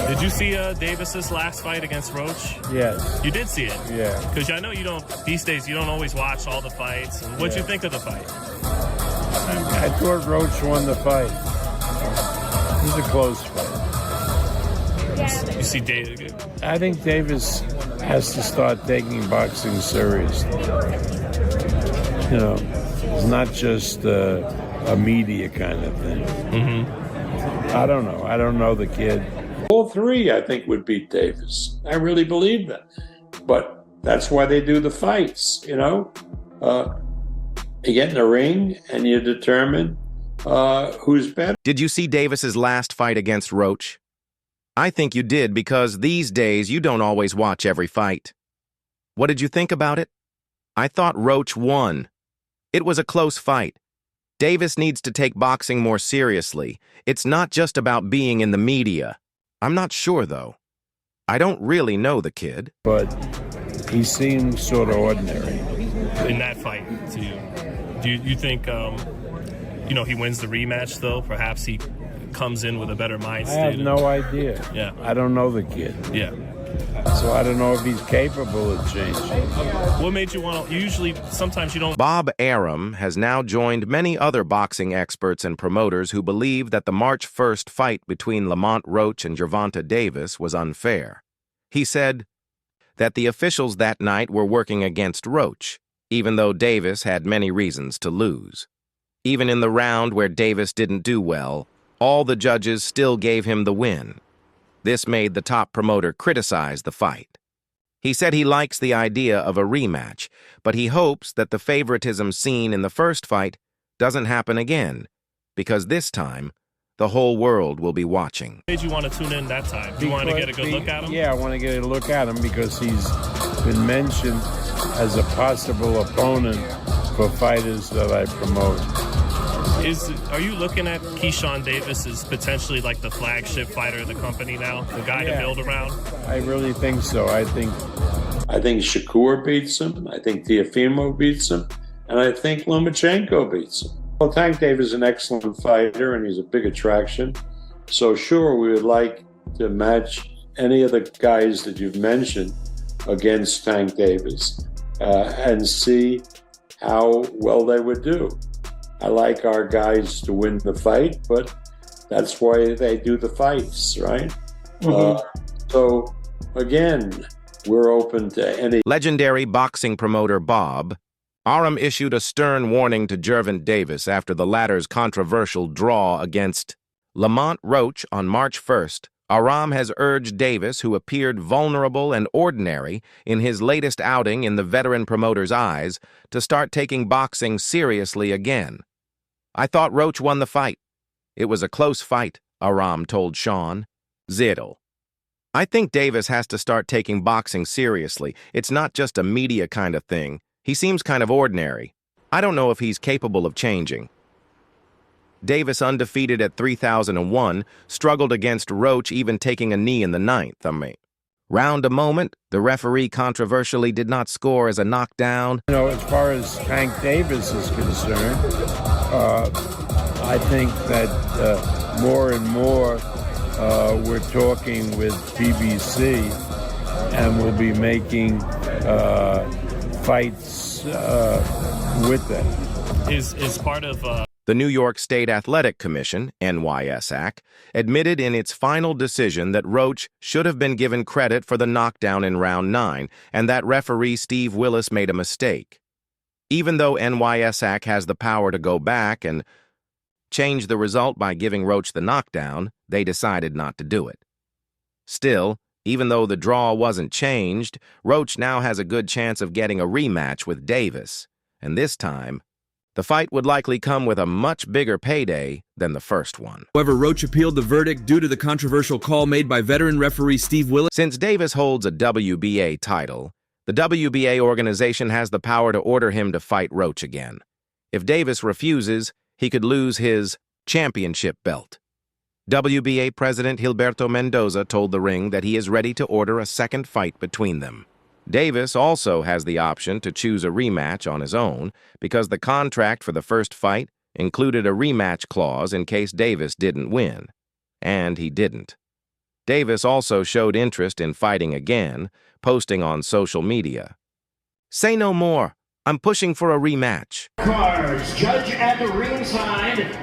Did you see Davis's last fight against Roach? Yes. You did see it? Yeah. Because I know you don't, these days, you don't always watch all the fights. What'd you think of the fight? I thought Roach won the fight. It was a close fight. You see Davis? I think Davis has to start taking boxing seriously. You know, it's not just a media kind of thing. I don't know. I don't know the kid. All three, I think, would beat Davis. I really believe that. But that's why they do the fights, you know? You get in the ring and you determine who's better. Did you see Davis's last fight against Roach? I think you did because these days you don't always watch every fight. What did you think about it? I thought Roach won. It was a close fight. Davis needs to take boxing more seriously. It's not just about being in the media. I'm not sure, though. I don't really know the kid. But he seems sort of ordinary. In that fight, to you. Do you think, you know, he wins the rematch, though? Perhaps he comes in with a better mindset? I have no idea. Yeah. I don't know the kid. Yeah. So I don't know if he's capable of changing. What made you want to, usually, sometimes you don't... Bob Arum has now joined many other boxing experts and promoters who believe that the March 1st fight between Lamont Roach and GervontaDavis was unfair. He said that the officials that night were working against Roach, even though Davis had many reasons to lose. Even in the round where Davis didn't do well, all the judges still gave him the win. This made the top promoter criticize the fight. He said he likes the idea of a rematch, but he hopes that the favoritism seen in the first fight doesn't happen again, because this time, the whole world will be watching. What made you want to tune in that time? You wanted to get a good look at him? Yeah, I want to get a look at him because he's been mentioned as a possible opponent for fighters that I promote. Are you looking at Keyshawn Davis as potentially like the flagship fighter of the company now? The guy to build around? I really think so. I think Shakur beats him. I think Teofimo beats him. And I think Lomachenko beats him. Well, Tank Davis is an excellent fighter, and he's a big attraction. So sure, we would like to match any of the guys that you've mentioned against Tank Davis and see how well they would do. I like our guys to win the fight, but that's why they do the fights, right? So, again, we're open to any... Legendary boxing promoter Bob Arum issued a stern warning to GervontaDavis after the latter's controversial draw against Lamont Roach on March 1st. Arum has urged Davis, who appeared vulnerable and ordinary in his latest outing in the veteran promoter's eyes, to start taking boxing seriously again. I thought Roach won the fight. It was a close fight, Arum told Sean Ziddle. I think Davis has to start taking boxing seriously. It's not just a media kind of thing. He seems kind of ordinary. I don't know if he's capable of changing. Davis, undefeated at 3001, struggled against Roach, even taking a knee in the ninth. Round a moment, the referee controversially did not score as a knockdown. You know, as far as Tank Davis is concerned, I think that more and more we're talking with BBC and we'll be making fights with them. Is part of... The New York State Athletic Commission, NYSAC, admitted in its final decision that Roach should have been given credit for the knockdown in round 9 and that referee Steve Willis made a mistake. Even though NYSAC has the power to go back and change the result by giving Roach the knockdown, they decided not to do it. Still, even though the draw wasn't changed, Roach now has a good chance of getting a rematch with Davis, and this time, the fight would likely come with a much bigger payday than the first one. However, Roach appealed the verdict due to the controversial call made by veteran referee Steve Willis. Since Davis holds a WBA title, the WBA organization has the power to order him to fight Roach again. If Davis refuses, he could lose his championship belt. WBA President Gilberto Mendoza told The Ring that he is ready to order a second fight between them. Davis also has the option to choose a rematch on his own because the contract for the first fight included a rematch clause in case Davis didn't win, and he didn't. Davis also showed interest in fighting again, posting on social media. "Say no more. I'm pushing for a rematch." Cards. Judge at the ringside.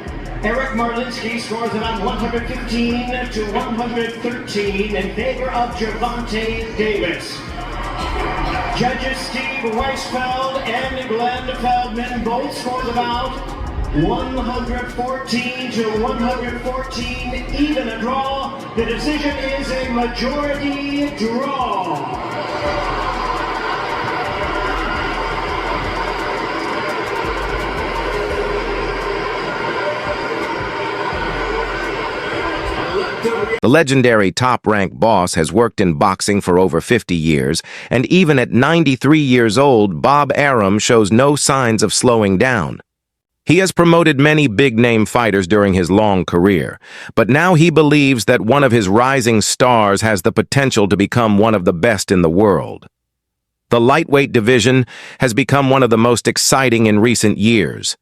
Eric Marlinski scores it on 115 to 113 in favor of GervontaDavis. Judges Steve Weisfeld and Glenn Feldman both scored about 114 to 114, even a draw. The decision is a majority draw. The legendary top-rank boss has worked in boxing for over 50 years, and even at 93 years old, Bob Arum shows no signs of slowing down. He has promoted many big-name fighters during his long career, but now he believes that one of his rising stars has the potential to become one of the best in the world. The lightweight division has become one of the most exciting in recent years,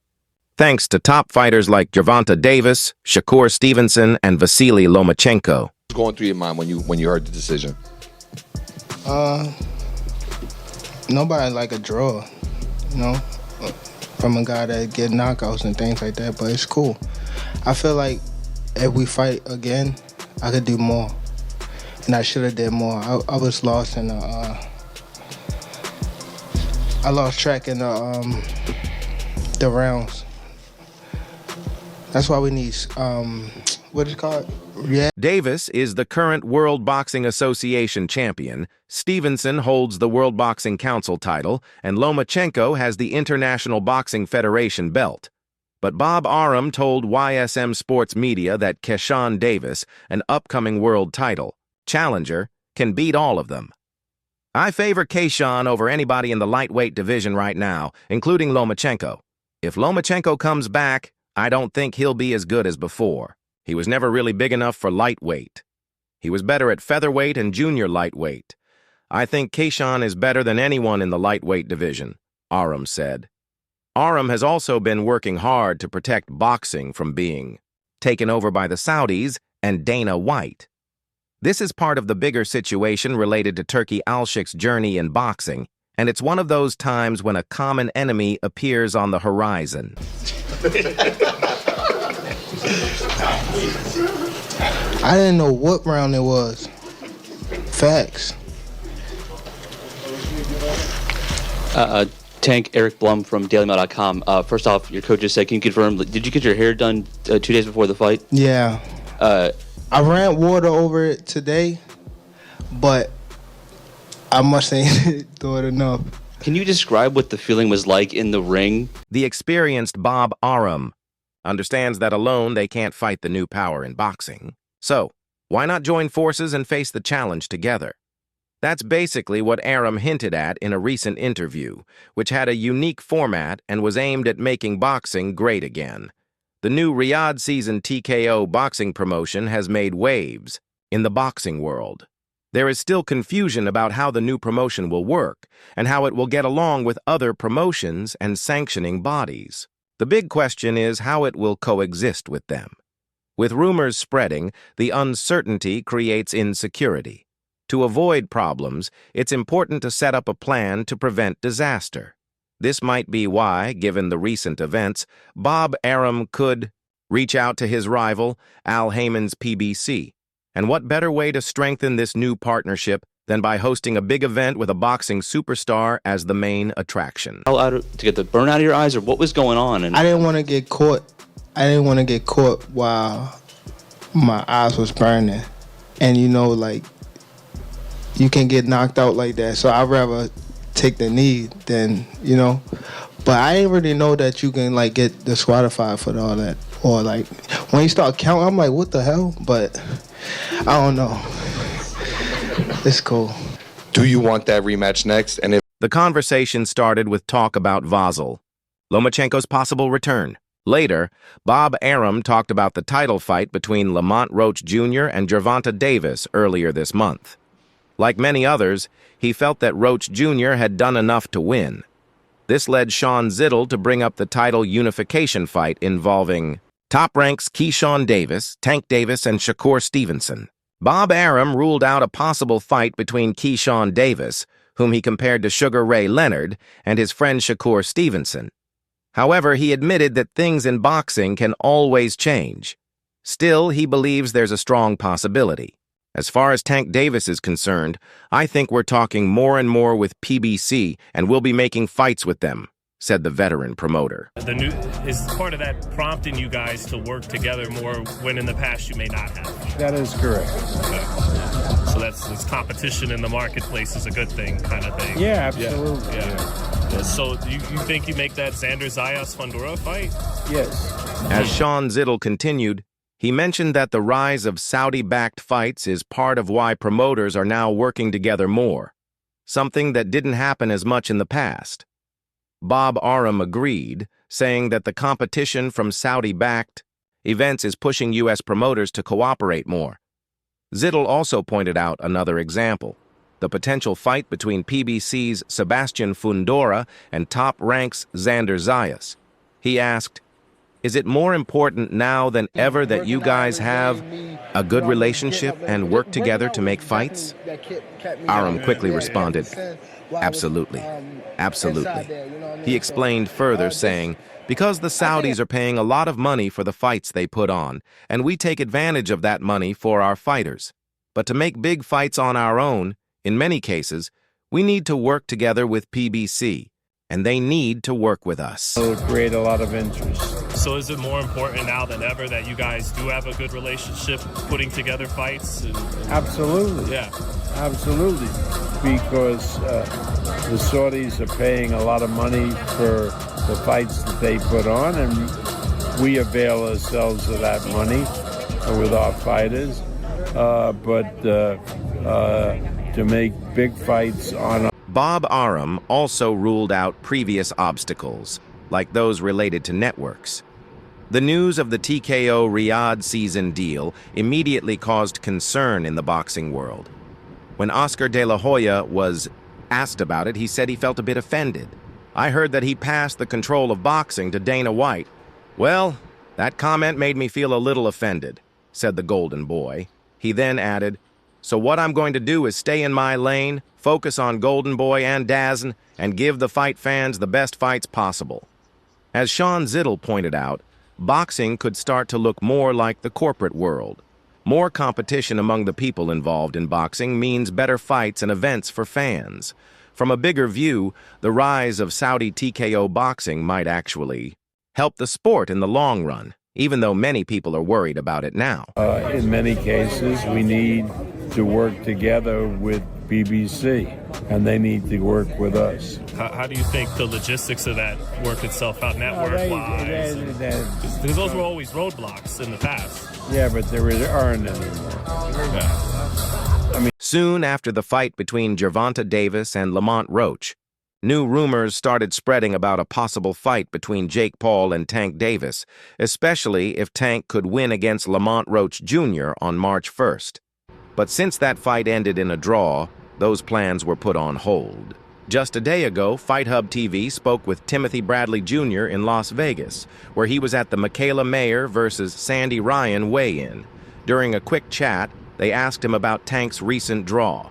thanks to top fighters like GervontaDavis, Shakur Stevenson, and Vasily Lomachenko. What's going through your mind when you heard the decision? Nobody like a draw, you know, from a guy that get knockouts and things like that, but it's cool. I feel like if we fight again, I could do more, and I should have did more. I was lost in the, I lost track in the rounds. That's why we need, what is it called? Yeah. Davis is the current World Boxing Association champion, Stevenson holds the World Boxing Council title, and Lomachenko has the International Boxing Federation belt. But Bob Arum told YSM Sports Media that Keyshawn Davis, an upcoming world title challenger, can beat all of them. "I favor Keyshawn over anybody in the lightweight division right now, including Lomachenko. If Lomachenko comes back, I don't think he'll be as good as before. He was never really big enough for lightweight. He was better at featherweight and junior lightweight. I think Keyshawn is better than anyone in the lightweight division," Arum said. Arum has also been working hard to protect boxing from being taken over by the Saudis and Dana White. This is part of the bigger situation related to Turki Alshik's journey in boxing, and it's one of those times when a common enemy appears on the horizon. I didn't know what round it was. Facts. Tank Eric Blum from DailyMail.com. First off, your coach just said, can you confirm, did you get your hair done 2 days before the fight? Yeah. I ran water over it today, but I must ain't do it enough. Can you describe what the feeling was like in the ring? The experienced Bob Arum understands that alone they can't fight the new power in boxing. So, why not join forces and face the challenge together? That's basically what Arum hinted at in a recent interview, which had a unique format and was aimed at making boxing great again. The new Riyadh season TKO boxing promotion has made waves in the boxing world. There is still confusion about how the new promotion will work and how it will get along with other promotions and sanctioning bodies. The big question is how it will coexist with them. With rumors spreading, the uncertainty creates insecurity. To avoid problems, it's important to set up a plan to prevent disaster. This might be why, given the recent events, Bob Arum could reach out to his rival, Al Heyman's PBC. And what better way to strengthen this new partnership than by hosting a big event with a boxing superstar as the main attraction? To get the burn out of your eyes, or what was going on? And I didn't want to get caught. I didn't want to get caught while my eyes was burning. And you know, like, you can get knocked out like that. So I'd rather take the knee than, you know. But I didn't really know that you can, like, get disqualified for all that. Or, like, when you start counting, I'm like, what the hell? But I don't know. It's cool. Do you want that rematch next? And if The conversation started with talk about Vasyl, Lomachenko's possible return. Later, Bob Arum talked about the title fight between Lamont Roach Jr. and GervontaDavis earlier this month. Like many others, he felt that Roach Jr. had done enough to win. This led Sean Zittel to bring up the title unification fight involving top ranks Keyshawn Davis, Tank Davis, and Shakur Stevenson. Bob Arum ruled out a possible fight between Keyshawn Davis, whom he compared to Sugar Ray Leonard, and his friend Shakur Stevenson. However, he admitted that things in boxing can always change. Still, he believes there's a strong possibility. As far as Tank Davis is concerned, I think we're talking more and more with PBC, and we'll be making fights with them, said the veteran promoter. Is part of that prompting you guys to work together more when in the past you may not have? That is correct. Okay. So this competition in the marketplace is a good thing, kind of thing. Yeah, absolutely. Yeah. So you think you make that Xander Zayas-Fundora fight? Yes. As Sean Zittel continued, he mentioned that the rise of Saudi-backed fights is part of why promoters are now working together more, something that didn't happen as much in the past. Bob Arum agreed, saying that the competition from Saudi-backed events is pushing U.S. promoters to cooperate more. Zittel also pointed out another example, the potential fight between PBC's Sebastian Fundora and Top Rank's Xander Zayas. He asked, "Is it more important now than ever that you guys have a good relationship and work together to make fights?" Arum quickly responded, "Absolutely. Absolutely." He explained further, saying, "Because the Saudis are paying a lot of money for the fights they put on, and we take advantage of that money for our fighters. But to make big fights on our own, in many cases, we need to work together with PBC, and they need to work with us." It'll create a lot of interest. So is it more important now than ever that you guys do have a good relationship putting together fights? Absolutely. Yeah. Absolutely. Because the Saudis are paying a lot of money for the fights that they put on, and we avail ourselves of that money with our fighters. But to make big fights on... Bob Arum also ruled out previous obstacles, like those related to networks. The news of the TKO Riyadh season deal immediately caused concern in the boxing world. When Oscar De La Hoya was asked about it, he said he felt a bit offended. "I heard that he passed the control of boxing to Dana White. Well, that comment made me feel a little offended," said the Golden Boy. He then added, "So what I'm going to do is stay in my lane, focus on Golden Boy and DAZN, and give the fight fans the best fights possible." As Sean Zittel pointed out, boxing could start to look more like the corporate world. More competition among the people involved in boxing means better fights and events for fans. From a bigger view, the rise of Saudi TKO boxing might actually help the sport in the long run, even though many people are worried about it now. In many cases, we need to work together with BBC, and they need to work with us. How do you think the logistics of that work itself out network-wise? Because those were always roadblocks in the past. Yeah, but there aren't anymore. Yeah. Soon after the fight between GervontaDavis and Lamont Roach, new rumors started spreading about a possible fight between Jake Paul and Tank Davis, especially if Tank could win against Lamont Roach Jr. on March 1st. But since that fight ended in a draw, those plans were put on hold. Just a day ago, Fight Hub TV spoke with Timothy Bradley Jr. in Las Vegas, where he was at the Michaela Mayer versus Sandy Ryan weigh-in. During a quick chat, they asked him about Tank's recent draw.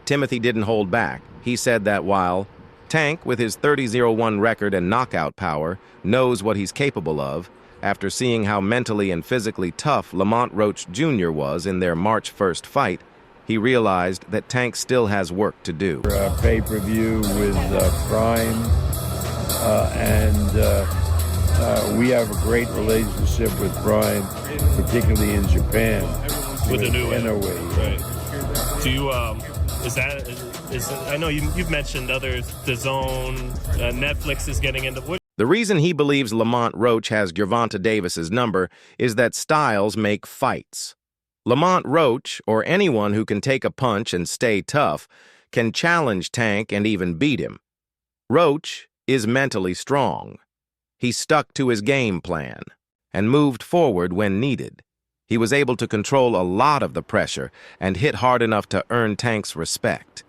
Timothy didn't hold back. He said that while Tank, with his 30-0-1 record and knockout power, knows what he's capable of, after seeing how mentally and physically tough Lamont Roach Jr. was in their March 1st fight, he realized that Tank still has work to do. Pay-per-view with Prime, and we have a great relationship with Prime, particularly in Japan. With the new Inouye. Right. Do you, I know you've mentioned others, DAZN, Netflix is getting into... The reason he believes Lamont Roach has Gervonta Davis's number is that styles make fights. Lamont Roach, or anyone who can take a punch and stay tough, can challenge Tank and even beat him. Roach is mentally strong. He stuck to his game plan and moved forward when needed. He was able to control a lot of the pressure and hit hard enough to earn Tank's respect.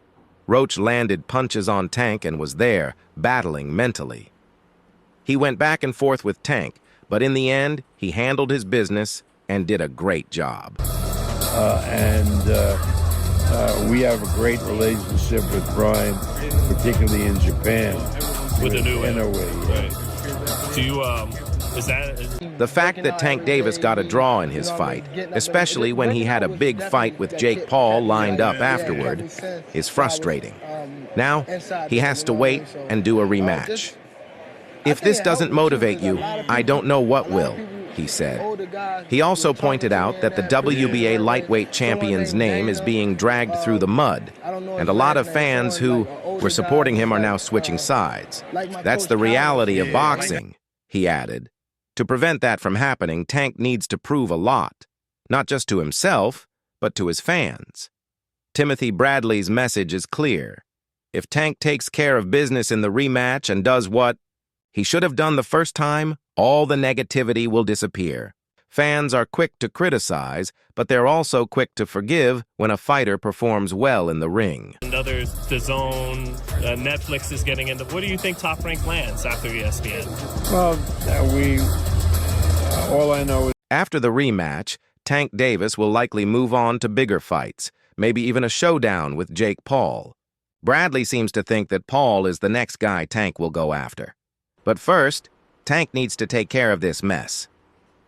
Roach landed punches on Tank and was there, battling mentally. He went back and forth with Tank, but in the end, he handled his business and did a great job. and we have a great relationship with Brian, particularly in Japan. With the new Inoue. Right. Do you, is that... The fact that Tank Davis got a draw in his fight, especially when he had a big fight with Jake Paul lined up afterward, is frustrating. Now, he has to wait and do a rematch. If this doesn't motivate you, I don't know what will, he said. He also pointed out that the WBA lightweight champion's name is being dragged through the mud, and a lot of fans who were supporting him are now switching sides. That's the reality of boxing, he added. To prevent that from happening, Tank needs to prove a lot, not just to himself, but to his fans. Timothy Bradley's message is clear. If Tank takes care of business in the rematch and does what he should have done the first time, all the negativity will disappear. Fans are quick to criticize, but they're also quick to forgive when a fighter performs well in the ring. And others, DAZN, Netflix is getting into... What do you think Top Rank lands after ESPN? Well, all I know is... After the rematch, Tank Davis will likely move on to bigger fights, maybe even a showdown with Jake Paul. Bradley seems to think that Paul is the next guy Tank will go after. But first, Tank needs to take care of this mess.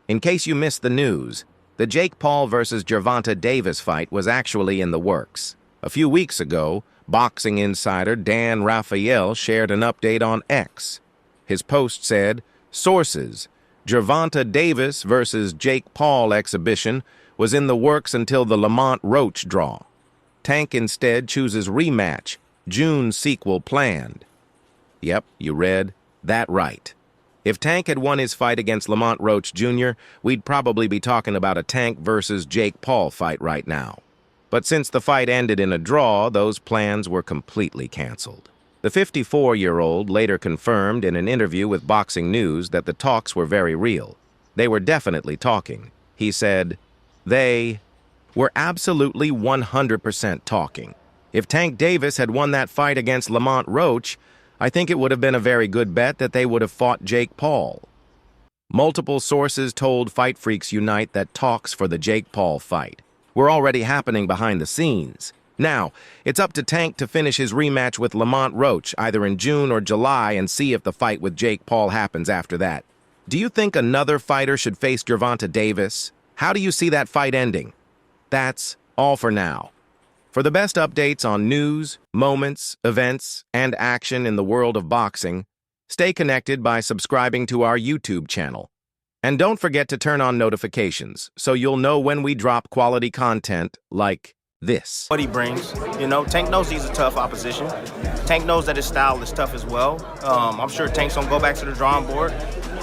In case you missed the news, the Jake Paul versus GervontaDavis fight was actually in the works. A few weeks ago, boxing insider Dan Rafael shared an update on X. His post said, "Sources, GervontaDavis versus Jake Paul exhibition was in the works until the Lamont Roach draw. Tank instead chooses rematch, June sequel planned." Yep, you read that right. If Tank had won his fight against Lamont Roach Jr., we'd probably be talking about a Tank versus Jake Paul fight right now. But since the fight ended in a draw, those plans were completely canceled. The 54-year-old later confirmed in an interview with Boxing News that the talks were very real. They were definitely talking. He said, "They were absolutely 100% talking. If Tank Davis had won that fight against Lamont Roach, I think it would have been a very good bet that they would have fought Jake Paul." Multiple sources told Fight Freaks Unite that talks for the Jake Paul fight were already happening behind the scenes. Now, it's up to Tank to finish his rematch with Lamont Roach either in June or July and see if the fight with Jake Paul happens after that. Do you think another fighter should face GervontaDavis? How do you see that fight ending? That's all for now. For the best updates on news, moments, events, and action in the world of boxing, stay connected by subscribing to our YouTube channel. And don't forget to turn on notifications so you'll know when we drop quality content like this. What he brings, you know, Tank knows he's a tough opposition. Tank knows that his style is tough as well. I'm sure Tank's gonna go back to the drawing board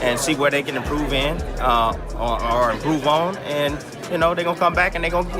and see where they can improve in or improve on, and you know they're gonna come back and they're gonna